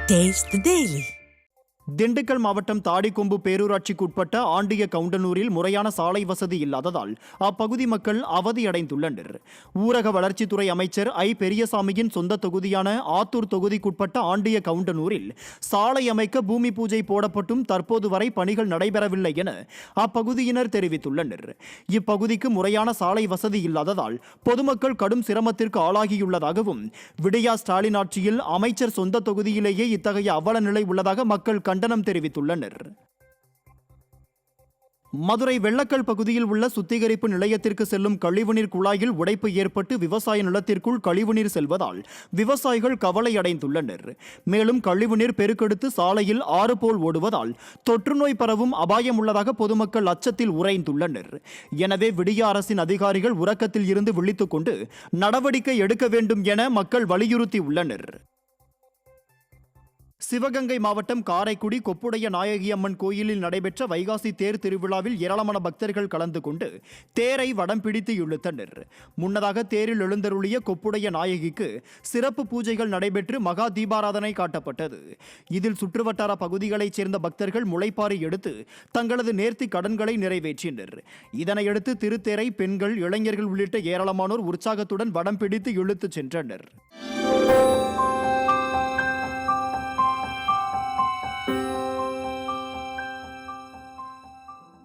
Taste the Daily. Dindigul மாவட்டம் தாடிக்கொம்பு பேரூராட்சிக்குட்பட்ட ஆண்டிய கவுண்டனூரில் முறையான சாலை வசதி இல்லாததால் அப்பகுதி மக்கள் அவதியடைந்துள்ளனர். ஊரக வளர்ச்சித்துறை அமைச்சர் ஐ பெரியசாமியின் சொந்த தொகுதியான ஆத்தூர் தொகுதிக்குட்பட்ட ஆண்டிய கவுண்டனூரில் சாலை அமைக்க பூமி பூஜை போடப்பட்டும் தற்போது வரை பணிகள் நடைபெறவில்லை என அப்பகுதியினர் தெரிவித்துள்ளனர். இப்பகுதிக்கு முறையான சாலை வசதி இல்லாததால் பொதுமக்கள் கடும் சிரமத்திற்கு ஆளாகியுள்ளதாகவும், விடியா ஸ்டாலின் ஆட்சியில் அமைச்சர் சொந்த தொகுதியிலேயே இத்தகைய அவல நிலை உள்ளதாக மக்கள் கண்டனம் தெரிவித்துள்ளனர். மதுரை வெள்ளக்கல் பகுதியில் உள்ள சுத்திகரிப்பு நிலையத்திற்கு செல்லும் கழிவுநீர் குழாயில் உடைப்பு ஏற்பட்டு விவசாய நிலத்திற்குள் கழிவுநீர் செல்வதால் விவசாயிகள் கவலையடைந்துள்ளனர். மேலும் கழிவுநீர் பெருக்கெடுத்து சாலையில் ஆறு போல் ஓடுவதால் தொற்றுநோய் பரவும் அபாயம் உள்ளதாக பொதுமக்கள் அச்சத்தில் உறைந்துள்ளனர். எனவே விடிய அரசின் அதிகாரிகள் உறக்கத்தில் இருந்து விழித்துக் கொண்டு நடவடிக்கை எடுக்க வேண்டும் என மக்கள் வலியுறுத்தியுள்ளனர். சிவகங்கை மாவட்டம் காரைக்குடி கொப்புடைய நாயகியம்மன் கோயிலில் நடைபெற்ற வைகாசி தேர் திருவிழாவில் ஏராளமான பக்தர்கள் கலந்து கொண்டு தேரை வடம் பிடித்து இழுத்தனர். முன்னதாக தேரில் எழுந்தருளிய கொப்புடைய நாயகிக்கு சிறப்பு பூஜைகள் நடைபெற்று மகா தீபாராதனை காட்டப்பட்டது. இதில் சுற்றுவட்டார பகுதிகளைச் சேர்ந்த பக்தர்கள் முளைப்பாரி எடுத்து தங்களது நேர்த்தி கடன்களை நிறைவேற்றினர். இதனையடுத்து திருத்தேரை பெண்கள், இளைஞர்கள் உள்ளிட்ட ஏராளமானோர் உற்சாகத்துடன் வடம் பிடித்து இழுத்துச் சென்றனர்.